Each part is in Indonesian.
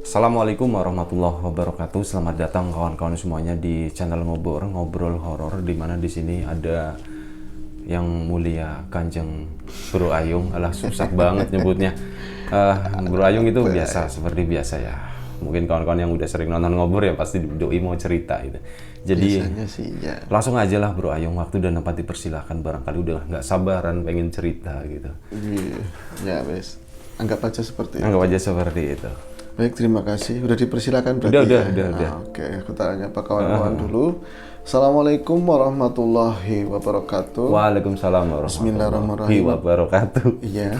Assalamualaikum warahmatullahi wabarakatuh. Selamat datang kawan-kawan semuanya di channel Ngobrol Horor, di mana di sini ada yang mulia Kanjeng Bro Ayung. Alah, susah banget nyebutnya. Bro Ayung itu biasa, seperti biasa ya. Mungkin kawan-kawan yang udah sering nonton Ngobrol ya pasti doi mau cerita gitu. Jadi Biasanya sih ya. langsung aja lah Bro Ayung, waktu dan tempat dipersilahkan. Barangkali udah nggak sabaran pengen cerita gitu. Ya wes. Anggap aja seperti itu. Anggap aja seperti itu. Baik, terima kasih. Udah dipersilakan berarti Udah. Oke, aku tanya apa kawan-kawan dulu. Assalamualaikum warahmatullahi wabarakatuh. Waalaikumsalam warahmatullahi Bismillahirrahmanirrahim. wabarakatuh. Iya.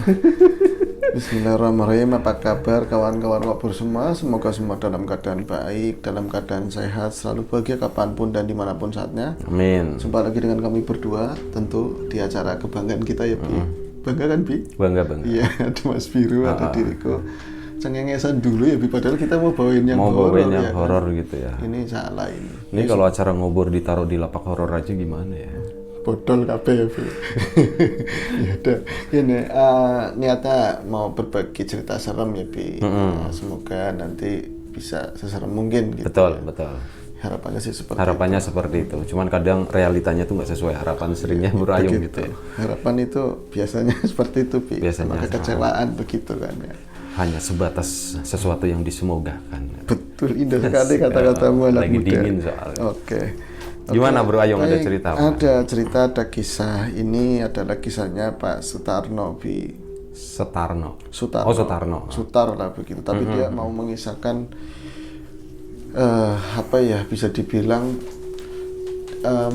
Bismillahirrahmanirrahim. Apa kabar kawan-kawan Wabur semua? Semoga semua dalam keadaan baik, dalam keadaan sehat, selalu bahagia kapanpun dan dimanapun saatnya. Amin. Jumpa lagi dengan kami berdua, tentu di acara kebanggaan kita ya, Bi. Bangga kan, Bi? Bangga. Iya, ada Mas Biru, ada diriku. Cengengesan dulu ya, Bi. Padahal kita mau bawain yang horor ya, horor kan? gitu ya. Ini salah ini. Ini kalau acara ngobor ditaruh di lapak horor aja gimana ya? Bodol kabeh ya, Bi. Ya udah. Ini niatnya mau berbagi cerita serem ya, Bi. Semoga nanti bisa seserem mungkin gitu. Betul. Harapannya sih seperti Harapannya seperti itu. Cuman kadang realitanya tuh nggak sesuai harapan, seringnya berayung gitu ya. Harapan itu biasanya seperti itu, Bi. Biasanya Maka kecewaan begitu kan ya. Hanya sebatas sesuatu yang disemogakan. Betul, indah sekali kata-katamu anak Lagi muda. dingin soalnya. Oke. Gimana Bro Ayung, ada Baik, cerita apa? Ada cerita, ada kisah. Ini adalah kisahnya Pak Sutarno, Bi. Sutarno. Sutarno. Oh, Sutarno. Sutar lah begitu. Tapi dia mau mengisahkan apa ya, bisa dibilang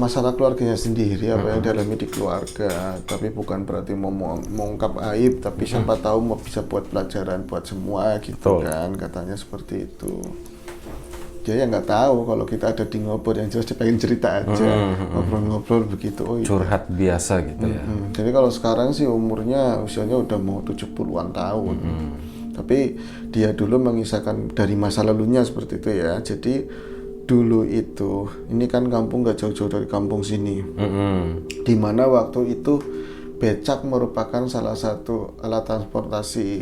masalah keluarganya sendiri, apa yang dialami di keluarga. Tapi bukan berarti mau mengungkap aib, tapi siapa tahu mau bisa buat pelajaran buat semua gitu. Betul. Kan katanya seperti itu. Dia ya nggak tahu kalau kita ada di ngobrol, yang jelas dia pengen cerita aja, ngobrol-ngobrol begitu. Oh, iya. Curhat biasa gitu ya. Jadi kalau sekarang sih usianya udah mau 70-an tahun. Tapi dia dulu mengisahkan dari masa lalunya seperti itu ya. Jadi dulu itu, ini kan kampung gak jauh-jauh dari kampung sini. Dimana waktu itu becak merupakan salah satu alat transportasi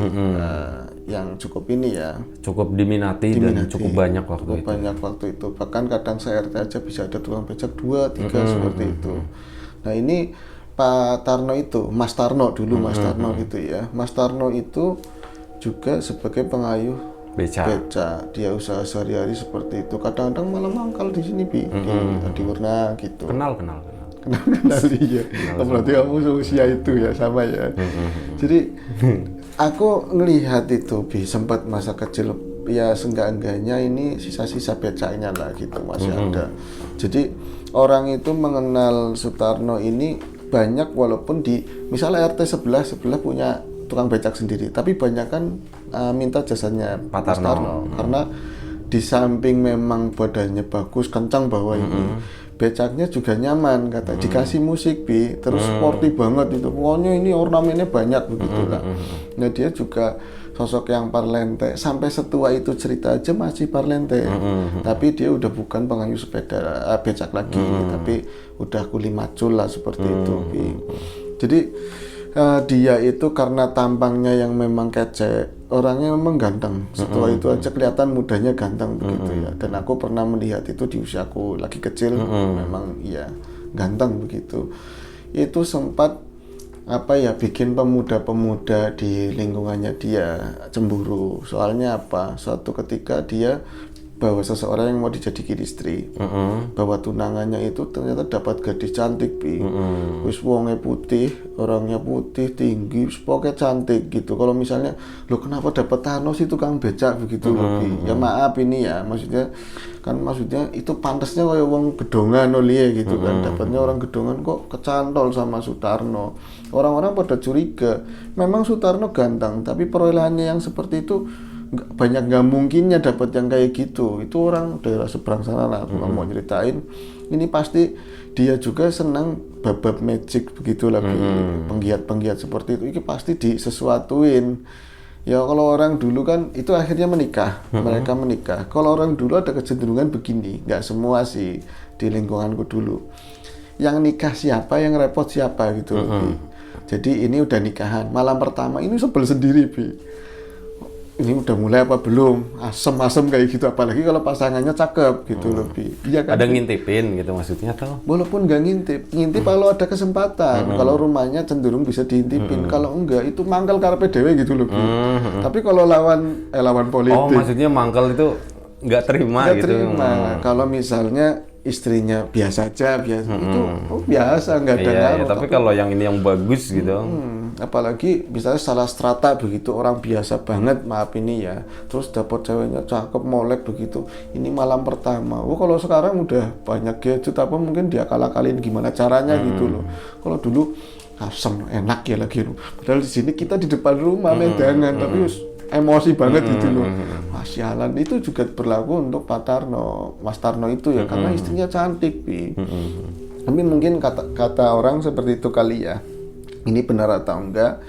yang cukup ini ya. Cukup diminati dan cukup banyak waktu itu. Banyak waktu itu. Bahkan kadang se-RT aja bisa ada tukang becak 2, 3 seperti itu. Nah ini Pak Tarno itu, Mas Tarno dulu, Mas Tarno gitu ya. Mas Tarno itu juga sebagai pengayuh beca. Dia usaha sehari-hari seperti itu. Kadang-kadang malah mangkal di sini, Bi. Di Warna gitu. Kenal. Kenal iya. Berarti kamu seusia itu ya, sama ya. Jadi aku ngelihat itu, Bi, sempat masa kecil ya, seenggak-enggaknya ini sisa-sisa becaknya lah gitu masih ada. Jadi orang itu mengenal Sutarno ini banyak, walaupun di misalnya RT sebelah punya tukang becak sendiri, tapi banyak kan minta jasanya Pak Tarno, karena di samping memang badannya bagus, kencang bawa ini, becaknya juga nyaman, kata dikasih musik, Bi, terus sporty banget itu, pokoknya ini ornamennya banyak begitulah. Nah dia juga sosok yang parlente, sampai setua itu cerita aja masih parlente. Tapi dia udah bukan pengayuh sepeda becak lagi, tapi udah kuli macul lah seperti itu, Bi. Jadi dia itu karena tampangnya yang memang kece, orangnya memang ganteng. Setelah itu aja kelihatan mudanya ganteng begitu ya. Dan aku pernah melihat itu di usiaku lagi kecil, memang iya ganteng begitu. Itu sempat apa ya, bikin pemuda-pemuda di lingkungannya dia cemburu. Soalnya apa? Suatu ketika dia bahwa seseorang yang mau dijadikan istri, bahwa tunangannya itu ternyata dapat gadis cantik, Bi. Wis wonge putih, orangnya putih, tinggi, pokoknya cantik gitu. Kalau misalnya, lo kenapa dapat Thanos itu tukang becak begitu, Bi? Ya maaf ini ya, maksudnya itu pantasnya kayak wong gedongan oleh gitu kan. Dapatnya orang gedongan kok kecantol sama Sutarno. Orang-orang pada curiga. Memang Sutarno ganteng, tapi perolehannya yang seperti itu banyak nggak mungkinnya dapat yang kayak gitu. Itu orang daerah seberang sana lah, aku mau nyeritain. Ini pasti dia juga senang bab-bab magic begitulah, penggiat-penggiat seperti itu. Ini pasti disesuatuin. Ya kalau orang dulu kan itu akhirnya menikah, mereka menikah. Kalau orang dulu ada kecenderungan begini, nggak semua sih di lingkunganku dulu. Yang nikah siapa, yang repot siapa gitu. Jadi ini udah nikahan, malam pertama ini sebel sendiri, Bi. ini udah mulai apa belum, asem-asem kayak gitu, apalagi kalau pasangannya cakep gitu loh Bi. Iya kan? Ada ngintipin gitu maksudnya atau? Walaupun nggak ngintip kalau ada kesempatan, kalau rumahnya cenderung bisa diintipin, kalau enggak itu mangkal karepe dhewe gitu loh Bi. Tapi kalau lawan politik. Oh maksudnya mangkal itu nggak terima Nggak gitu. terima. Kalau misalnya istrinya biasa aja, itu biasa, nggak ada Iya, ngaruh. tapi kalau yang ini yang bagus gitu. Apalagi misalnya salah strata begitu, orang biasa banget, maaf ini ya, terus dapat ceweknya cakep, molek begitu, ini malam pertama. Kalau sekarang udah banyak gadget apa, mungkin dia akal-akalin gimana caranya gitu loh. Kalau dulu asem, enak ya lagi. Padahal di sini kita di depan rumah medangan, tapi emosi banget gitu loh. Sialan. Itu juga berlaku untuk Pak Tarno, Mas Tarno itu ya, karena istrinya cantik, Bi. Tapi mungkin kata orang seperti itu kali ya. Ini benar atau enggak,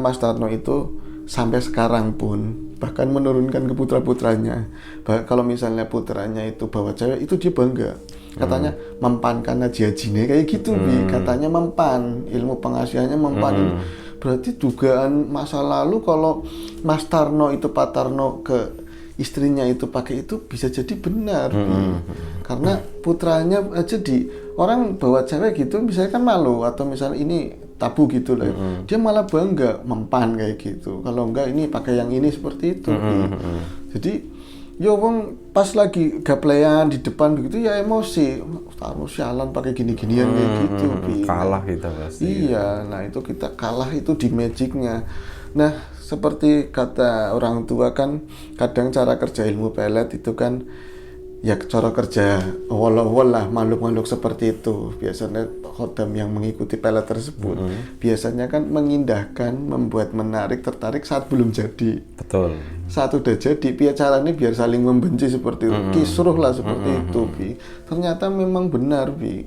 Mas Tarno itu sampai sekarang pun bahkan menurunkan ke putra-putranya. Kalau misalnya putranya itu bawa cewek, itu dia bangga. Katanya mempan karena jajine kayak gitu, Bi. Katanya mempan, ilmu pengasuhannya mempan. Berarti dugaan masa lalu kalau Mas Tarno itu Pak Tarno ke istrinya itu pakai itu bisa jadi benar, karena putranya aja orang bawa cewek gitu misalnya kan malu, atau misalnya ini tabu gitu lah, dia malah bangga mempan kayak gitu, kalau enggak ini pakai yang ini seperti itu. Jadi ya wong pas lagi gaplean di depan begitu ya emosi, taruh sialan pakai gini-ginian kayak gitu. Kalah kita pasti. Iya, nah itu kita kalah itu di magicnya. Nah seperti kata orang tua kan, kadang cara kerja ilmu pelet itu kan ya cara kerja awal-awal lah, makhluk-makhluk seperti itu biasanya khodam yang mengikuti pelet tersebut biasanya kan mengindahkan, membuat menarik, tertarik saat belum jadi. Betul. Saat udah jadi, caranya biar saling membenci seperti itu, kisruh lah seperti itu, Bi. Ternyata memang benar, Bi.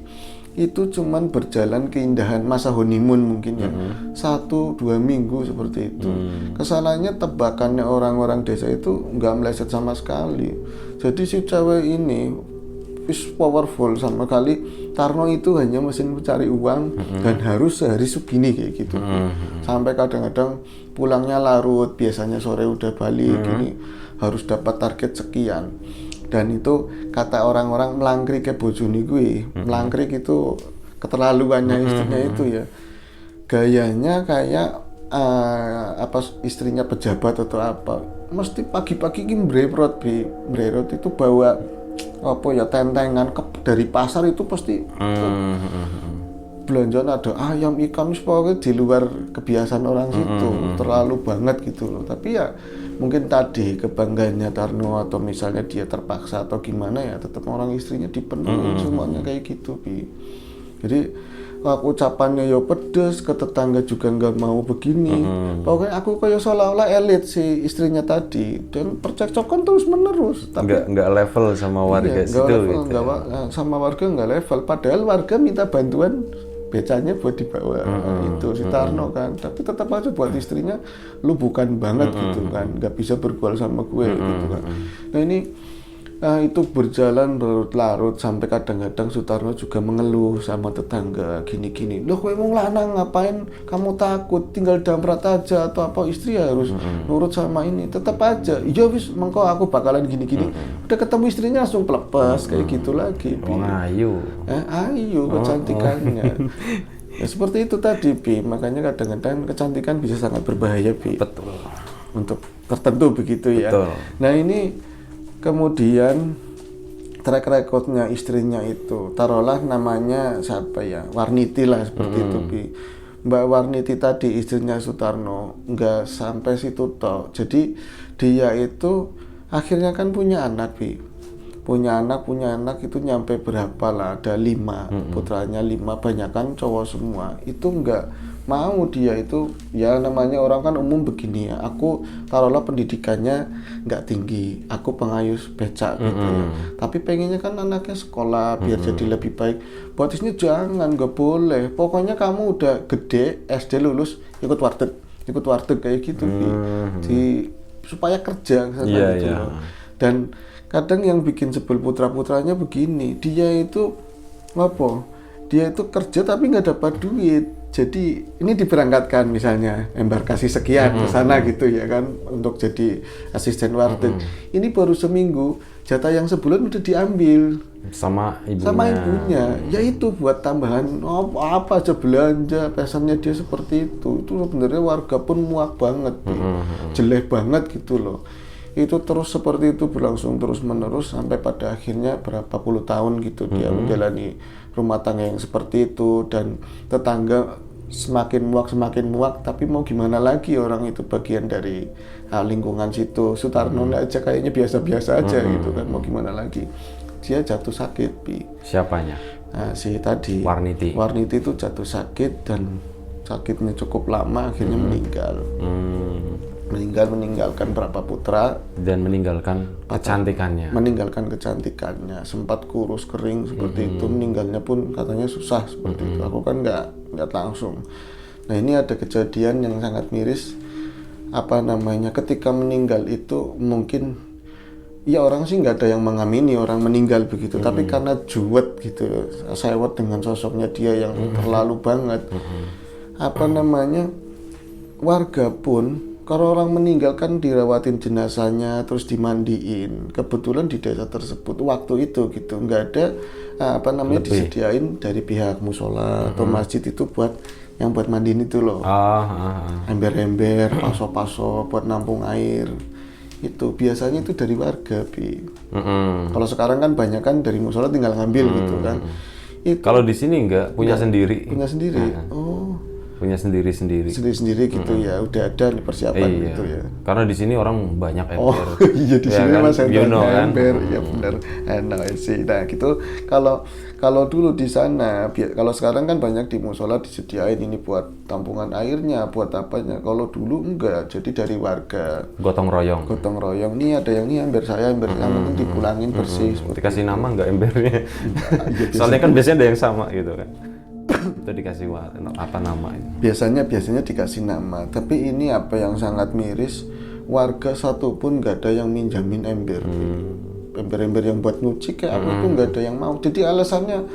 Itu cuman berjalan keindahan masa honeymoon mungkin ya, 1-2 minggu seperti itu. Kesalahannya tebakannya orang-orang desa itu nggak meleset sama sekali. Jadi si cewek ini is powerful sama kali. Tarno itu hanya mesin mencari uang dan harus sehari segini kayak gitu. Sampai kadang-kadang pulangnya larut, biasanya sore udah balik, ini harus dapat target sekian. Dan itu kata orang-orang melangkrik ke bojone gue. Melangkrik itu keterlaluannya istrinya itu ya. Gayanya kayak istrinya pejabat atau apa. Mesti pagi-pagi ini brerot itu bawa tentengan dari pasar itu pasti belanjaan ada ayam, ikan, pokoknya di luar kebiasaan orang situ, terlalu banget gitu loh. Tapi ya mungkin tadi kebanggaannya Tarno, atau misalnya dia terpaksa atau gimana ya, tetap orang istrinya dipenuhi semuanya kayak gitu, Bi. Jadi ucapannya ya pedes, ke tetangga juga nggak mau begini. Pokoknya aku kayak seolah-olah elit si istrinya tadi, dan percekcokan terus menerus. Tapi nggak level sama warga situ. Level, gitu. Sama warga nggak level. Padahal warga minta bantuan becanya buat dibawa itu si Tarno kan, tapi tetap aja buat istrinya lu bukan banget gitu kan, nggak bisa bergaul sama gue gitu kan. Nah ini itu berjalan berlarut sampai kadang-kadang Sutarno juga mengeluh sama tetangga gini-gini, loh kowe mau lanang ngapain kamu takut, tinggal damprat aja atau apa, istri harus nurut sama ini, tetap aja iya wis mengko aku bakalan gini-gini. Udah ketemu istrinya langsung pelepas kayak gitu lagi. Ayu ayu kecantikannya. Ya seperti itu tadi, Bi. Makanya kadang-kadang kecantikan bisa sangat berbahaya, Bi. Betul. Untuk tertentu begitu ya. Betul. Nah ini kemudian track recordnya istrinya itu, taruhlah namanya siapa ya, Warniti lah seperti itu, Bi. Mbak Warniti tadi istrinya Sutarno nggak sampai situ toh. Jadi dia itu akhirnya kan punya anak, Bi. Punya anak itu nyampe berapa lah, ada 5 putranya, 5 banyakan cowok semua. Itu nggak mau dia itu, ya namanya orang kan umum begini ya, aku taruhlah pendidikannya nggak tinggi, aku pengayuh becak gitu ya, tapi pengennya kan anaknya sekolah biar jadi lebih baik. Buat ini jangan, nggak boleh, pokoknya kamu udah gede SD lulus ikut warteg kayak gitu, supaya kerja gitu loh. Dan kadang yang bikin sebel putra-putranya begini, dia itu kerja tapi nggak dapat duit. Jadi ini diberangkatkan misalnya embarkasi sekian ke sana gitu ya kan untuk jadi asisten warden. Ini baru seminggu, jatah yang sebulan udah diambil sama ibunya. sama ibunya. Ya itu buat tambahan apa aja belanja, pesannya dia seperti itu. Itu sebenarnya warga pun muak banget, jelek banget gitu loh. Itu terus seperti itu berlangsung terus menerus sampai pada akhirnya berapa puluh tahun gitu dia menjalani rumah tangga yang seperti itu, dan tetangga semakin muak, tapi mau gimana lagi, orang itu bagian dari lingkungan situ. Sutarno aja kayaknya biasa-biasa aja gitu kan, mau gimana lagi. Dia jatuh sakit, Pi. Siapanya? Nah, si tadi Warniti itu jatuh sakit dan sakitnya cukup lama, akhirnya meninggal. Meninggalkan berapa putra Dan meninggalkan kecantikannya. Sempat kurus kering seperti itu. Meninggalnya pun katanya susah seperti itu. Aku kan nggak langsung. Nah, ini ada kejadian yang sangat miris. Ketika meninggal itu mungkin ya orang sih nggak ada yang mengamini orang meninggal begitu, tapi karena juwet gitu, sewot dengan sosoknya dia yang terlalu banget. Warga pun kalau orang meninggal kan dirawatin jenazahnya terus dimandiin. Kebetulan di desa tersebut waktu itu gitu nggak ada disediain dari pihak musola atau masjid itu buat mandiin itu loh. Ember-ember, paso-paso buat nampung air. Itu biasanya itu dari warga, Bi. Kalau sekarang kan banyak kan dari musola tinggal ngambil gitu kan. Kalau di sini enggak, punya sendiri. Punya sendiri. Punya sendiri-sendiri. Sendiri-sendiri gitu ya, udah ada persiapan gitu ya. Karena di sini orang banyak ember. Oh iya, di sini kan? masih Kan? ember, ya benar. Sih. Nah gitu, kalau dulu di sana, kalau sekarang kan banyak di musola disediain ini buat tampungan airnya, buat apanya. Kalau dulu enggak, jadi dari warga. Gotong royong. Nih ada yang ember saya, ember yang penting dipulangin bersih. Dikasih nama enggak embernya? Soalnya kan biasanya ada yang sama gitu kan. Itu dikasih nama itu? Biasanya dikasih nama, tapi ini apa yang sangat miris, warga satu pun nggak ada yang minjamin ember. Ember-ember yang buat nyuci kayak aku itu nggak ada yang mau. Jadi alasannya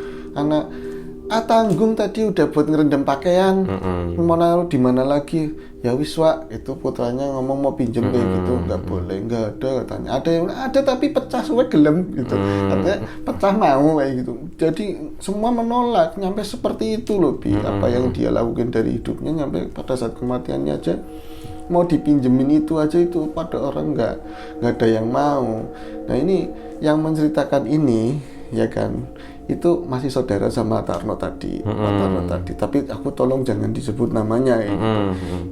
tanggung tadi udah buat ngerendam pakaian, mau naruh di mana lagi? Ya wis Wak, itu putranya ngomong mau pinjem kayak gitu, nggak boleh, nggak ada katanya. Ada yang ada tapi pecah suwe gelem gitu, katanya pecah mau kayak gitu. Jadi semua menolak, nyampe seperti itu loh, Bi. Apa yang dia lakukan dari hidupnya nyampe pada saat kematiannya aja mau dipinjemin itu aja, itu pada orang nggak ada yang mau. Nah ini yang menceritakan ini ya kan, itu masih saudara sama Tarno tadi, tapi aku tolong jangan disebut namanya ya.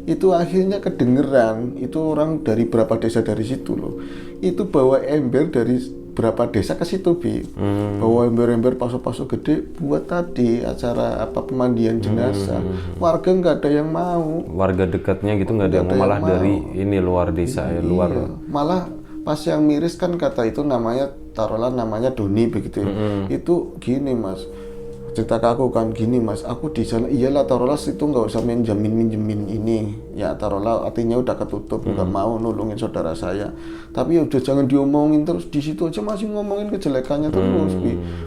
Itu akhirnya kedengeran, itu orang dari berapa desa dari situ loh, itu bawa ember dari berapa desa ke situ, Bi. Bawa ember-ember paso-paso gede buat tadi acara pemandian jenazah. Warga nggak ada yang mau. Warga dekatnya gitu nggak ada yang mau, malah dari ini luar desa ya, luar. Malah pas yang miris kan kata itu namanya Doni begitu ya. Itu gini Mas, cerita ke aku kan gini Mas, aku di sana iyalah taruhlah itu nggak usah minjemin ini ya, taruhlah artinya udah ketutup, nggak mau nulungin saudara saya, tapi ya udah jangan diomongin terus di situ aja, masih ngomongin kejelekannya terus.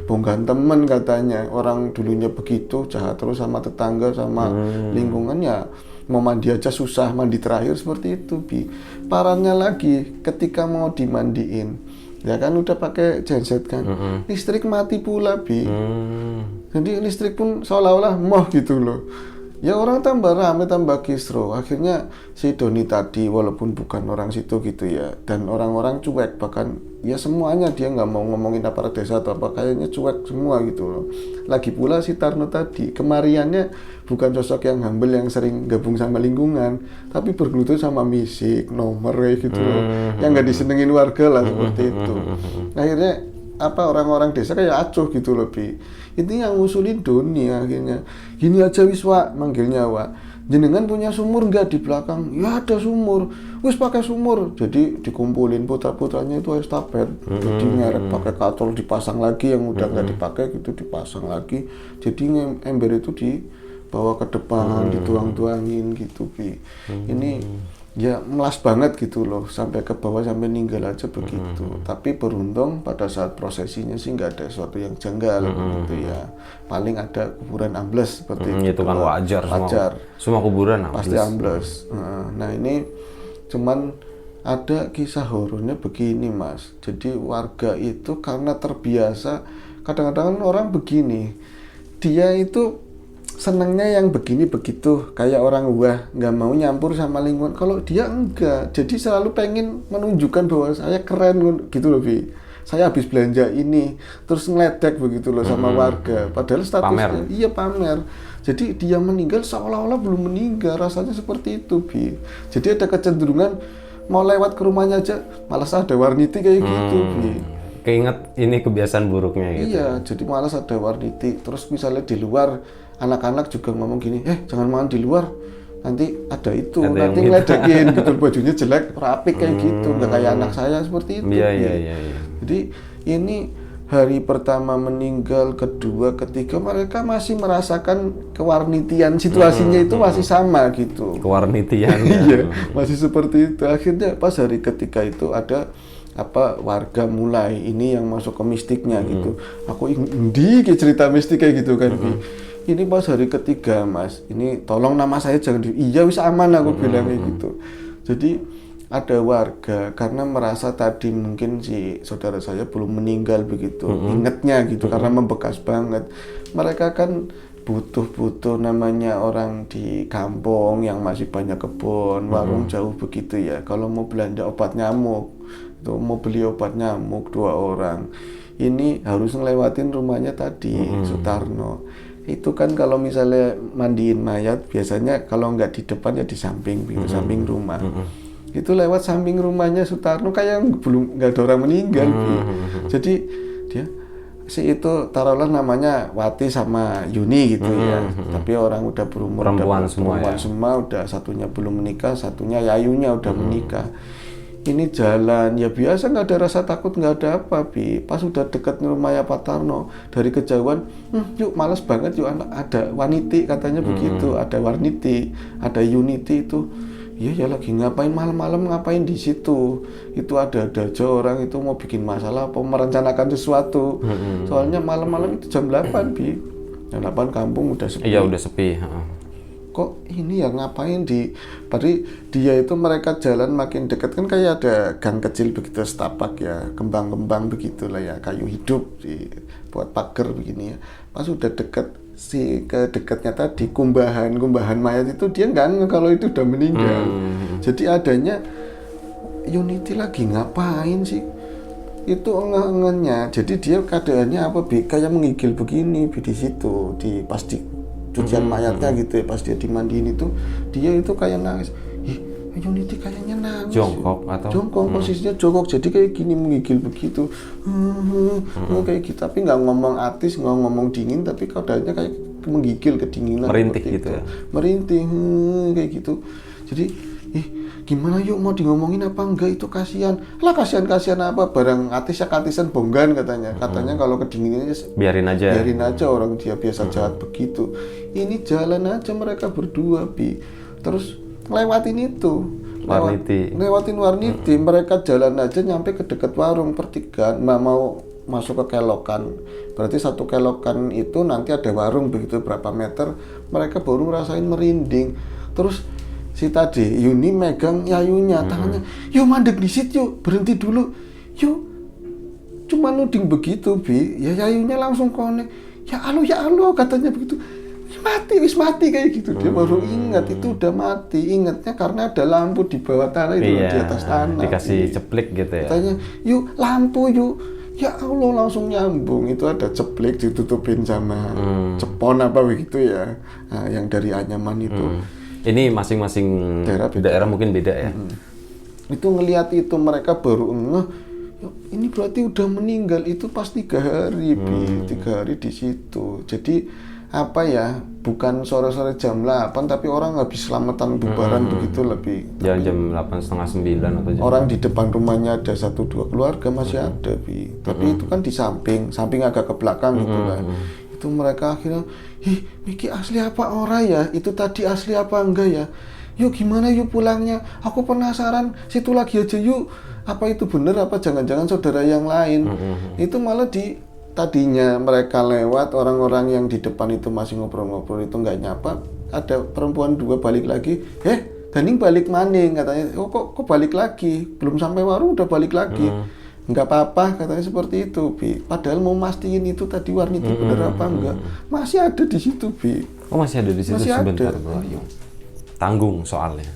Bonggan temen katanya, orang dulunya begitu jahat terus sama tetangga sama lingkungannya, mau mandi aja susah, mandi terakhir seperti itu, Bi. Parahnya lagi ketika mau dimandiin ya kan udah pakai genset kan, listrik mati pula, Bi. Jadi listrik pun seolah-olah moh gitu loh. Ya orang tambah rame, tambah kisruh. Akhirnya si Doni tadi walaupun bukan orang situ gitu ya, dan orang-orang cuek, bahkan ya semuanya dia nggak mau ngomongin aparat desa atau apa, kayaknya cuek semua gitu loh. Lagi pula si Tarno tadi kemariannya bukan sosok yang humble yang sering gabung sama lingkungan, tapi bergelutur sama misik, nomor kayak gitu loh, yang nggak disenengin warga lah seperti itu. Akhirnya orang-orang desa kayak acuh gitu loh, Bi. Itu yang ngusulin Doni akhirnya. Gini aja wis Wak, manggilnya Wak. Jenengan punya sumur nggak di belakang? Ya ada sumur. Wis pakai sumur. Jadi dikumpulin putra-putranya itu estafet. Jadi ngerek pakai katrol, dipasang lagi yang udah nggak dipakai gitu, dipasang lagi. Jadi ember itu dibawa ke depan, dituang-tuangin gitu, Bi. Ini ya melas banget gitu loh, sampai ke bawah sampai ninggal aja begitu. Tapi beruntung pada saat prosesinya sih nggak ada sesuatu yang janggal begitu ya. Paling ada kuburan ambles seperti itu kan wajar. Semua kuburan pasti ambles. Nah ini cuman ada kisah horornya begini Mas. Jadi warga itu karena terbiasa, kadang-kadang orang begini, dia itu senangnya yang begini begitu, kayak orang wah nggak mau nyampur sama lingkungan. Kalau dia enggak, jadi selalu pengen menunjukkan bahwa saya keren gitu loh Bi. Saya habis belanja ini, terus ngeledek begitu loh sama warga. Padahal statusnya iya pamer. Jadi dia meninggal seolah-olah belum meninggal, rasanya seperti itu Bi. Jadi ada kecenderungan mau lewat ke rumahnya aja, malas ada warniti kayak gitu Bi. Keinget ini kebiasaan buruknya gitu. Iya, jadi malas ada warniti. Terus misalnya di luar, anak-anak juga ngomong gini, jangan makan di luar, nanti ada itu, nanti ngeledekin gitu, bajunya jelek, rapi kayak gitu, nggak kayak anak saya seperti itu. Iya. Jadi ini hari pertama meninggal, kedua, ketiga, mereka masih merasakan kewarnitian, situasinya itu masih sama gitu. Kewarnitian. Iya, masih seperti itu. Akhirnya pas hari ketiga itu ada warga mulai ini yang masuk ke mistiknya gitu. Aku indi cerita mistik kayak gitu kan. Ini pas hari ketiga Mas, ini tolong nama saya jangan iya wis aman aku bilang kayak gitu. Jadi ada warga karena merasa tadi mungkin si saudara saya belum meninggal begitu, ingetnya gitu karena membekas banget. Mereka kan butuh namanya orang di kampung yang masih banyak kebun, warung jauh begitu ya. Kalau mau belanja obat nyamuk, tuh mau beli obat nyamuk 2 orang, ini harus ngelewatin rumahnya tadi Sutarno. Itu kan kalau misalnya mandiin mayat biasanya kalau nggak di depan ya di samping, samping rumah. Itu lewat samping rumahnya Sutarno kayak belum nggak ada orang meninggal. Jadi dia si itu taruhlah namanya Wati sama Yuni gitu ya. Tapi orang udah berumur, perempuan semua, udah satunya belum menikah, satunya Yayunya udah menikah. Ini jalan ya biasa, nggak ada rasa takut, nggak ada apa Bi. Pas udah deket rumahnya Pak Tarno, dari kejauhan yuk males banget yuk, ada waniti katanya begitu, ada warniti, ada Unity itu. Iya ya lagi ngapain malam-malam, ngapain di situ? Itu ada aja orang itu mau bikin masalah apa merencanakan sesuatu. Soalnya malam-malam itu jam 8 Bi. Jam 8 kampung udah sepi. Iya udah sepi. Kok ini ya ngapain berarti dia itu mereka jalan makin dekat kan kayak ada gang kecil begitu setapak ya, kembang-kembang begitulah ya, kayu hidup buat pagar begini ya. Pas udah dekat ke dekatnya tadi kumbahan mayat itu dia nggak kalau itu udah meninggal. Jadi adanya Unity lagi ngapain sih? Itu engeh-engehnya. Jadi dia keadaannya apa Bi? Kayak menggigil begini Bi di situ, pas di cucian mayatnya gitu ya, pas dia dimandiin itu dia itu kayak nangis. Unity kayaknya nangis. Jongkok posisinya jongkok, jadi kayak gini menggigil begitu. Kayak gitu, tapi nggak ngomong atis, nggak ngomong dingin, tapi keadaannya kayak menggigil kedinginan. Merintih gitu ya. Merintih kayak gitu. Jadi gimana yuk mau ngomongin apa enggak, itu kasihan lah. Kasihan apa, barang atisan bonggan katanya. Kalau kedinginan biarin aja, orang dia biasa jahat begitu. Ini jalan aja mereka berdua Bi, terus lewatin warniti. Mereka jalan aja nyampe ke dekat warung pertigaan, mau masuk ke kelokan. Berarti satu kelokan itu nanti ada warung begitu berapa meter, mereka baru ngerasain merinding. Terus si tadi Yuni megang Yayunya tangannya, yuk mandek di situ, yuk berhenti dulu, yuk. Cuma nuding begitu Bi, ya Yayunya langsung konek, ya alo katanya begitu. Wis mati kayak gitu. Dia baru ingat itu udah mati. Ingatnya karena ada lampu di bawah tanah itu, di atas tanah. Dikasih ceplik gitu ya. Katanya, yuk lampu yuk. Ya Allah langsung nyambung. Itu ada ceplik ditutupin sama cepon apa begitu ya. Nah, yang dari anyaman itu. Ini masing-masing daerah mungkin beda ya. Itu ngelihat itu mereka baru ini berarti udah meninggal itu pas 3 hari Bi. 3 hari di situ. Jadi apa ya, bukan sore-sore jam 8 tapi orang habis selamatan bubaran begitu lebih. Jam 8:30, 9 atau jam. Orang di depan rumahnya ada 1-2 keluarga masih ada Bi. Tapi itu kan di samping agak ke belakang gitu lah. Itu mereka akhirnya, Miki asli apa ora ya? Itu tadi asli apa enggak ya? yuk gimana yuk pulangnya, aku penasaran, situ lagi aja yuk, apa itu bener apa jangan-jangan saudara yang lain. Itu malah tadinya mereka lewat, orang-orang yang di depan itu masih ngobrol-ngobrol itu nggak nyapa, ada perempuan 2 balik lagi, Daning balik maning katanya, oh kok balik lagi, belum sampai warung udah balik lagi. Nggak apa-apa katanya seperti itu, Bi. Padahal mau mastiin itu tadi Warniti bener apa enggak, masih ada di situ, Bi. Oh masih ada di situ, masih sebentar ada. Bro Ayung. Tanggung soalnya.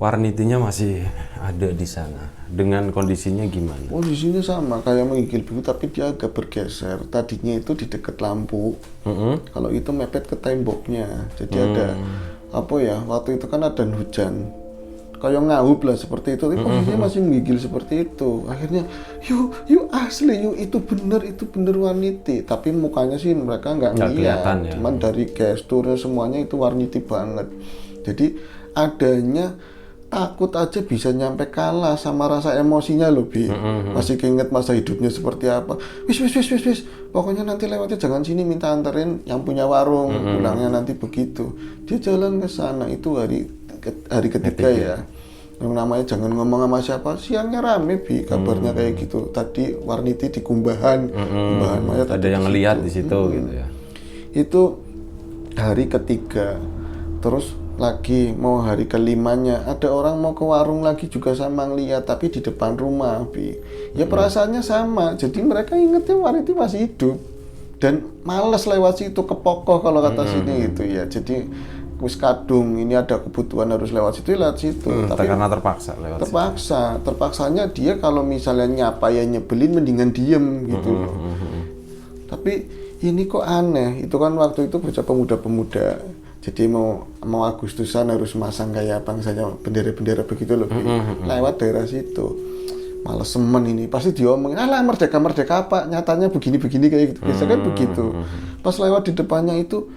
Warnitinya masih ada di sana. Dengan kondisinya gimana? Posisinya sama kayak menggigil biru, tapi dia agak bergeser. Tadinya itu di dekat lampu. Kalau itu mepet ke temboknya. Jadi ada apa ya? Waktu itu kan ada hujan. Kayak ngahub lah seperti itu. Tapi posisinya masih menggigil seperti itu. Akhirnya, yuk asli, yuk itu bener Warniti. Tapi mukanya sih mereka nggak kelihatan ngeliat. ya. Cuman dari gesturnya semuanya itu Warniti banget. Jadi adanya takut aja bisa nyampe kalah sama rasa emosinya loh, Bi. Masih keinget masa hidupnya seperti apa. Wis. Pokoknya nanti lewatnya jangan sini, minta anterin yang punya warung. Pulangnya nanti begitu. Dia jalan ke sana itu hari ketiga ya. Yang namanya jangan ngomong sama siapa. Siangnya rame, Bi. Kabarnya kayak gitu. Tadi Warniti di kumbahan mayat. Ada yang ngelihat di situ gitu ya. Itu hari ketiga. Terus lagi mau hari kelimanya ada orang mau ke warung lagi juga sama ngeliat, tapi di depan rumah, Bi. Ya perasaannya sama, jadi mereka ingetnya Warniti masih hidup dan males lewat situ, kepokoh kalau kata sini gitu ya. Jadi wis kadung ini ada kebutuhan harus lewat situ, tapi karena terpaksa lewat terpaksanya dia kalau misalnya nyapa ya nyebelin, mendingan diem gitu loh. Tapi ini kok aneh, itu kan waktu itu bocah pemuda-pemuda. Jadi mau Agustusan harus masang kayak bangsanya bendera-bendera begitu loh, lewat daerah situ. Males semen ini, pasti diomongin, alah merdeka apa, nyatanya begini kayak gitu. Biasa kan begitu. Pas lewat di depannya itu,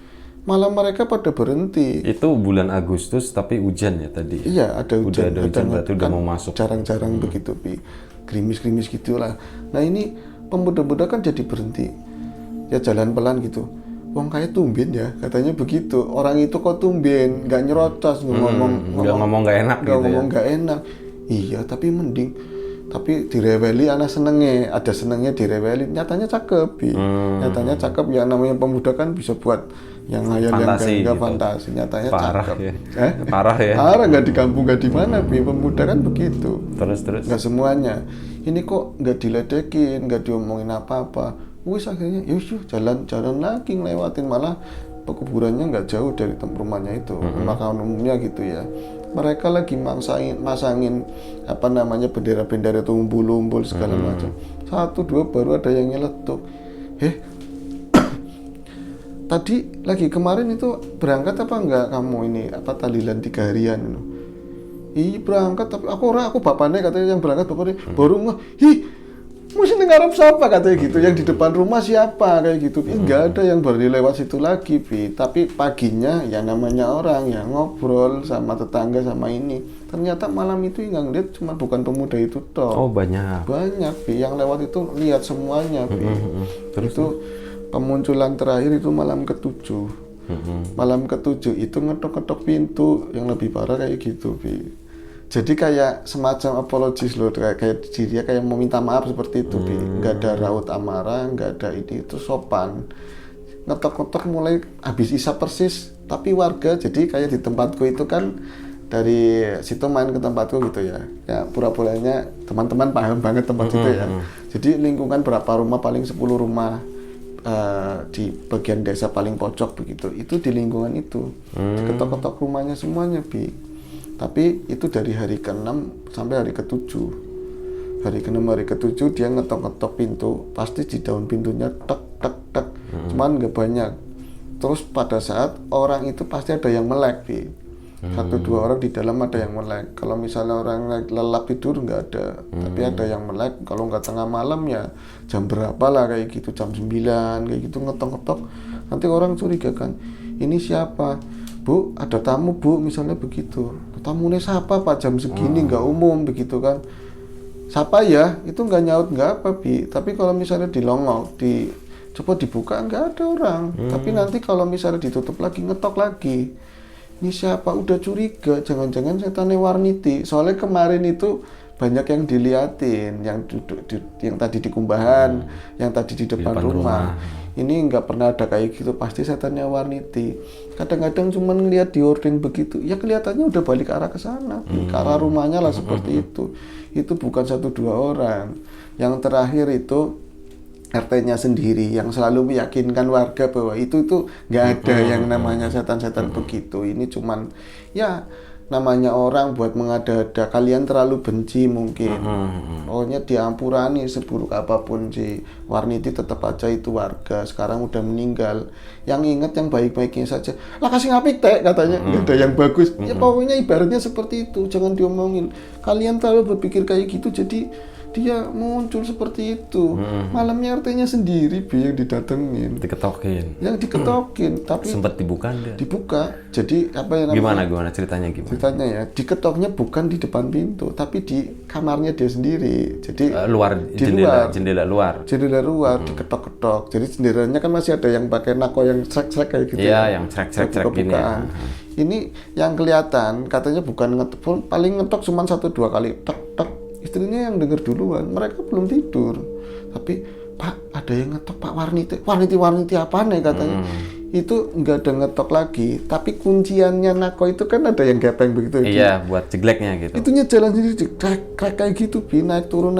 malah mereka pada berhenti. Itu bulan Agustus tapi hujan ya tadi? Iya, ada hujan. Udah ada hujan, berarti udah mau masuk. Jarang-jarang begitu, Bi. Gerimis-gerimis gitulah. Nah ini pemuda-pemuda kan jadi berhenti. Ya jalan pelan gitu. Wong kayak tumben ya, katanya begitu. Orang itu kok tumben, nggak nyerocos, ngomong nggak enak gitu ngomong ya. Nggak enak. Iya, tapi mending. Tapi direweli anak senengnya, ada senengnya direweli. Nyatanya cakep, Bi. Nyatanya cakep, ya namanya pemuda kan bisa buat yang ngayal yang enggak gitu. fantasi. Nyatanya Parah cakep. ya. Parah ya. Parah, nggak di kampung nggak di mana, Bi. Pemuda kan begitu. Terus. Nggak semuanya. Ini kok nggak diledekin, nggak diomongin apa-apa. Wis akhirnya yuk jalan lagi ngelewatin, malah pekuburannya nggak jauh dari rumahnya itu, pemakaman umumnya gitu ya. Mereka lagi masangin apa namanya bendera-bendera itu, umbul-umbul segala macam. 1-2 baru ada yang nyeletuk. Tadi lagi kemarin itu berangkat apa enggak kamu ini apa tahlilan 3 harian itu? Iya berangkat, tapi aku bapaknya katanya yang berangkat, bapaknya baru mesti ngarep siapa katanya gitu, yang di depan rumah siapa kayak gitu. Enggak ada yang berani lewat situ lagi, Bi. Tapi paginya ya namanya orang yang ngobrol sama tetangga sama ini, ternyata malam itu yang ngeliat cuma bukan pemuda itu toh. Oh banyak, Bi. Yang lewat itu lihat semuanya, Bi. Terus itu pemunculan terakhir itu malam ke-7. Malam ke-7 itu ngetok-ngetok pintu, yang lebih parah kayak gitu, Bi. Jadi kayak semacam apologis loh, kayak dia kayak mau minta maaf seperti itu, Bi. Nggak ada raut amarah, nggak ada itu sopan. Ngetok-ngetok mulai habis isya persis, tapi warga jadi kayak di tempatku itu kan dari situ main ke tempatku gitu ya. Ya pura-puranya teman-teman paham banget tempat itu ya. Jadi lingkungan berapa rumah, paling 10 rumah di bagian desa paling pojok begitu. Itu di lingkungan itu. Ketok-ketok rumahnya semuanya, Bi. Tapi itu dari hari ke-6 sampai hari ke-7. Hari ke-6, hari ke-7 dia ngetok-ngetok pintu, pasti di daun pintunya tek. Cuman nggak banyak. Terus pada saat orang itu pasti ada yang melek, Bi. 1-2 orang di dalam ada yang melek. Kalau misalnya orang lelap tidur nggak ada, tapi ada yang melek. Kalau nggak tengah malam ya jam berapa lah kayak gitu, jam 9 kayak gitu ngetok-ngetok. Nanti orang curiga kan, ini siapa? Bu, ada tamu, Bu, misalnya begitu. Tamunya siapa Pak, jam segini nggak umum begitu kan. Siapa ya? Itu nggak nyaut nggak apa, Bi. Tapi kalau misalnya dilongok, coba dibuka nggak ada orang. Tapi nanti kalau misalnya ditutup lagi, ngetok lagi. ini siapa, udah curiga, jangan-jangan setannya Warniti. Soalnya kemarin itu banyak yang diliatin, yang duduk yang tadi di kumbahan, yang tadi di depan rumah. Ini nggak pernah ada kayak gitu, pasti setannya Warniti. Kadang-kadang cuma ngeliat di ordeng begitu, ya kelihatannya udah balik arah ke sana, ke arah rumahnya lah seperti itu. Itu bukan 1-2 orang. Yang terakhir itu RT-nya sendiri yang selalu meyakinkan warga bahwa itu nggak ada yang namanya setan-setan begitu. Ini cuman ya namanya orang buat mengada-ada, kalian terlalu benci mungkin. Pokoknya diampurani seburuk apapun si Warniti, tetap aja itu warga, sekarang udah meninggal. Yang ingat yang baik-baiknya saja. Lah kasih ngapik teh katanya, nggak ada yang bagus. Ya pokoknya ibaratnya seperti itu, jangan diomongin. Kalian terlalu berpikir kayak gitu, jadi dia muncul seperti itu. Malamnya RT-nya sendiri yang didatengin, yang diketokin, tapi sempat dibuka enggak? Dibuka. Jadi apa yang namanya, gimana ceritanya ya, diketoknya bukan di depan pintu tapi di kamarnya dia sendiri. Jadi luar, di jendela luar diketok-ketok. Jadi jendelanya kan masih ada yang pakai nako yang srek-srek kayak gitu. Iya, yang srek-srek gini ya. Ini yang kelihatan katanya bukan ngetok, paling ngetok cuma 1-2 kali, tek. Istrinya yang dengar duluan, mereka belum tidur. Tapi Pak, ada yang ngetok Pak, Warniti apa nih katanya. Itu nggak ada ngetok lagi, tapi kunciannya nako itu kan ada yang gepeng begitu. Iya, buat jegleknya gitu. Itunya jalan sendiri, krek kayak gitu, Bi, naik turun.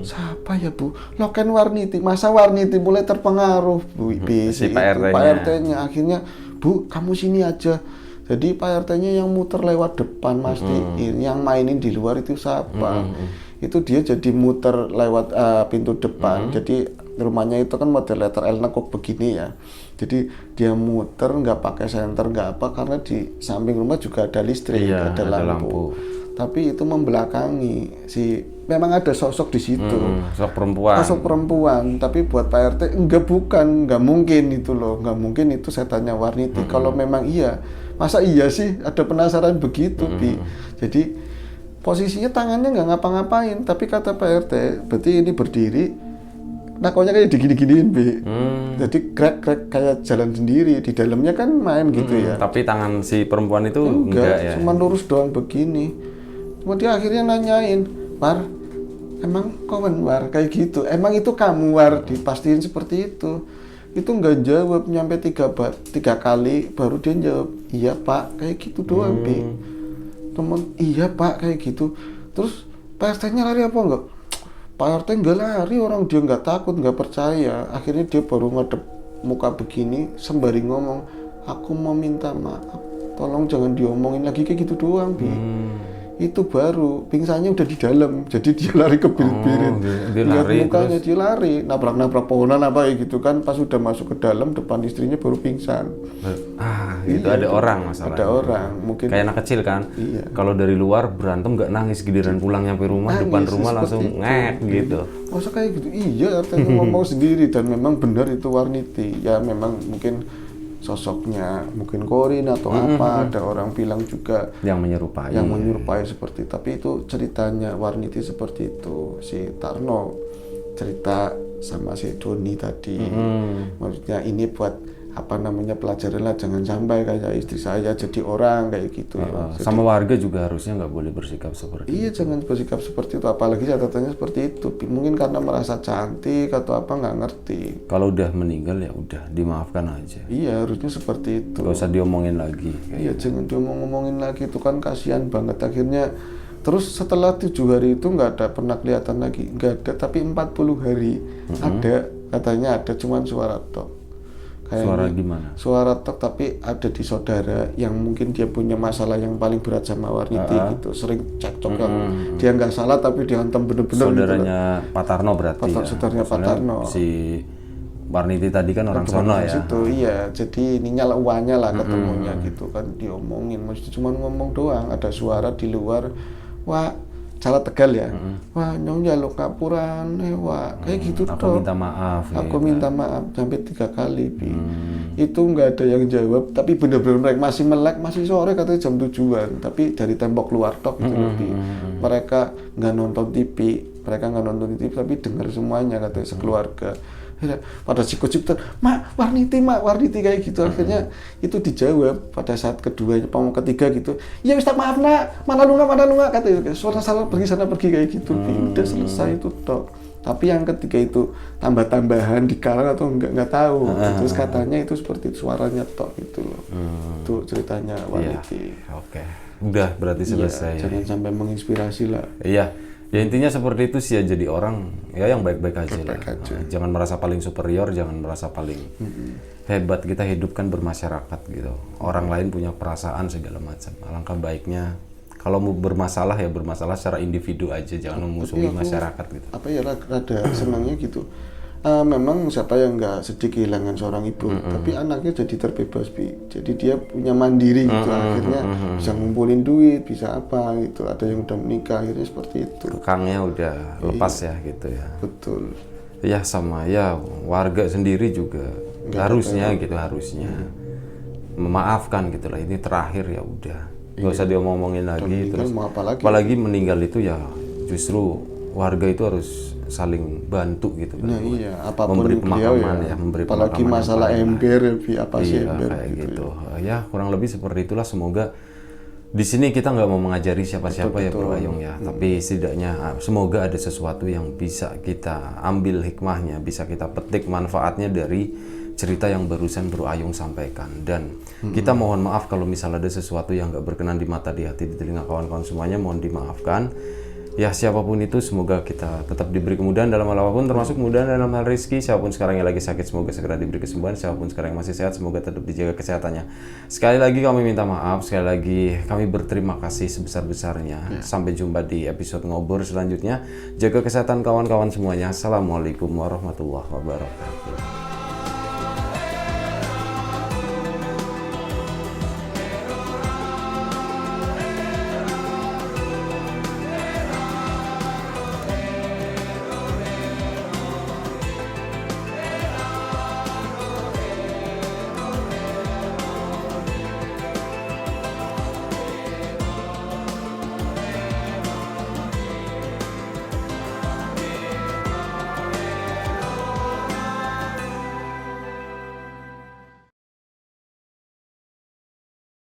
Siapa ya Bu? Loken Warniti, masa Warniti mulai terpengaruh, Bu, si Pak RT-nya. Akhirnya, Bu, kamu sini aja. Jadi Pak RT-nya yang muter lewat depan, mastiin yang mainin di luar itu siapa. Itu dia jadi muter lewat pintu depan. Jadi rumahnya itu kan model letter L nekuk begini ya. Jadi dia muter nggak pakai senter, nggak apa, karena di samping rumah juga ada listrik, ada lampu. Tapi itu membelakangi memang ada sosok di situ. Sosok perempuan. Tapi buat Pak RT nggak mungkin itu loh, nggak mungkin itu setannya Warniti. Kalau memang iya, masa iya sih, ada penasaran begitu, Bi. Jadi posisinya tangannya nggak ngapa-ngapain, tapi kata Pak RT, berarti ini berdiri, nakonya kayak digini-giniin, Bi. Jadi krek kayak jalan sendiri, di dalamnya kan main gitu ya. Tapi tangan si perempuan itu enggak ya? Cuma lurus doang begini. Cuma dia akhirnya nanyain, War, emang kawan War kayak gitu? Emang itu kamu War? Dipastiin seperti itu. Itu nggak jawab, nyampe 3 kali baru dia jawab, iya Pak, kayak gitu doang, Bi. Temen, iya Pak, kayak gitu. Terus Pak RT-nya lari apa enggak? Pak RT nggak lari, orang dia nggak takut, nggak percaya. Akhirnya dia baru ngadep muka begini sembari ngomong, aku mau minta maaf, tolong jangan diomongin lagi, kayak gitu doang, Bi. Itu baru pingsannya udah di dalam, jadi dia lari ke birit-birit. Lihat mukanya terus dia lari, nabrak pohonan apa ya gitu kan. Pas udah masuk ke dalam, depan istrinya baru pingsan. Itu ada orang masalahnya. Ada orang, mungkin kayak anak kecil kan. Kalau dari luar berantem nggak nangis, giliran pulang nyampe rumah, depan rumah langsung ngek gitu. Masa kayak gitu? Iya, artinya ngomong sendiri, dan memang benar itu Warniti. Ya memang mungkin sosoknya mungkin Korin atau apa, ada orang bilang juga yang menyerupai seperti, tapi itu ceritanya Warniti seperti itu. Si Tarno cerita sama si Doni tadi, maksudnya ini buat apa namanya, pelajaran lah, jangan sampai kayak istri saya jadi orang kayak gitu. Jadi, sama warga juga harusnya nggak boleh bersikap seperti itu. Iya, jangan bersikap seperti itu, apalagi catatannya seperti itu. Mungkin karena merasa cantik atau apa, nggak ngerti. Kalau udah meninggal ya udah dimaafkan aja. Iya, harusnya seperti itu. Nggak usah diomongin lagi. Iya, jangan diomongin lagi, itu kan kasihan banget. Akhirnya terus setelah 7 hari itu nggak ada pernah kelihatan lagi, nggak ada. Tapi 40 hari ada, katanya ada, cuman suara tok. Suara gimana? Suara tok, tapi ada di saudara yang mungkin dia punya masalah yang paling berat sama Warniti gitu, sering cekcok yang dia nggak salah tapi dihantam bener-bener. Saudaranya gitu, Pak Tarno berarti ya? Saudaranya Pak Tarno. Si Warniti tadi kan orang sono ya? Situ, iya, jadi ininya lah uangnya lah ketemunya gitu kan, diomongin, maksudnya cuma ngomong doang, ada suara di luar, wah, salah Tegal ya, wah nyong jaluk ngapuran, wah kayak gitu aku toh. minta maaf. Aku minta maaf sampai 3 kali, Bi. Itu nggak ada yang jawab, tapi bener-bener mereka masih melek, masih sore katanya jam 7-an, tapi dari tembok luar tok gitu, Bi. Mereka nggak nonton TV, tapi dengar semuanya katanya sekeluarga. pada sikut-sikutan, mak Warniti kayak gitu. Akhirnya itu dijawab pada saat kedua, ketiga gitu, ya Ustaz maaf nak, mana lu nggak kata suara salah pergi sana pergi kayak gitu. Udah selesai itu tok. Tapi yang ketiga itu tambah-tambahan dikarang atau nggak tahu. Terus katanya itu seperti itu, suaranya tok gitu loh. Itu ceritanya Warniti. Oke. Udah berarti selesai. Jangan sampai menginspirasi lah. Iya. Ya intinya seperti itu sih ya, jadi orang ya yang baik-baik aja lah. Jangan merasa paling superior, jangan merasa paling hebat. Kita hidup kan bermasyarakat gitu. Orang lain punya perasaan segala macam. Alangkah baiknya kalau mau bermasalah ya bermasalah secara individu aja, jangan memusuhi masyarakat gitu. Apa ya rada senangnya gitu. Memang siapa yang nggak sedih kehilangan seorang ibu, tapi anaknya jadi terbebas, jadi dia punya mandiri gitu, akhirnya bisa ngumpulin duit, bisa apa gitu, ada yang udah menikah, akhirnya seperti itu. Kekangnya udah lepas ya gitu ya. Betul. Ya sama ya warga sendiri juga harusnya memaafkan gitulah, ini terakhir ya udah, nggak usah diomongin lagi terus. Apalagi meninggal itu ya justru warga itu harus saling bantu gitu kan. Nah iya, apapun memberi beliau pemakaman ya, memberi apalagi pemakaman masalah ember, apa sih ember kayak gitu. Ya kurang lebih seperti itulah. Semoga di sini kita nggak mau mengajari siapa-siapa ya Bro Ayung ya, tapi setidaknya semoga ada sesuatu yang bisa kita ambil hikmahnya, bisa kita petik manfaatnya dari cerita yang barusan Bro Ayung sampaikan. Dan kita mohon maaf kalau misalnya ada sesuatu yang nggak berkenan di mata, di hati, di telinga kawan-kawan semuanya, mohon dimaafkan. Ya siapapun itu semoga kita tetap diberi kemudahan dalam hal apapun, termasuk kemudahan dalam hal rezeki. Siapapun sekarang yang lagi sakit semoga segera diberi kesembuhan, siapapun sekarang yang masih sehat semoga tetap dijaga kesehatannya. Sekali lagi kami minta maaf, sekali lagi kami berterima kasih sebesar-besarnya. Sampai jumpa di episode ngobrol selanjutnya. Jaga kesehatan kawan-kawan semuanya. Assalamualaikum warahmatullahi wabarakatuh.